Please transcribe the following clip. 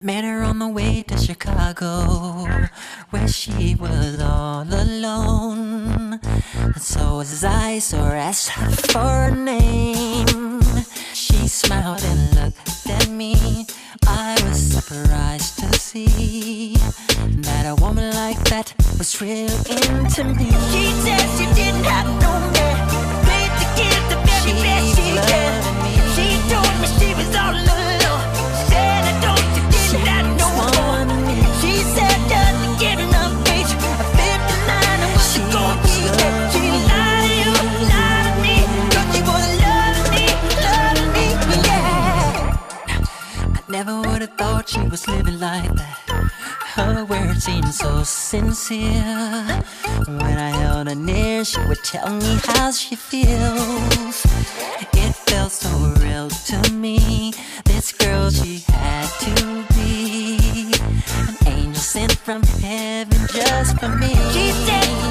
Met her on the way to Chicago, where she was all alone. And so as I saw her, asked her for a name, she smiled and looked at me. I was surprised to see that a woman like that was real into me. She said she didn't have no man, paid to give the very best she can. She told me she was all alone. Said I don't you didn't have no one. She said doesn't get enough age. At 59 and what's she gonna be? She lied to you, lied to me, 'cause she was loving me, yeah. I never would have thought she was living like that. Her words seemed so sincere. When I held her near, she would tell me how she feels. It felt so real to me. This girl, she had to be an angel sent from heaven just for me. She said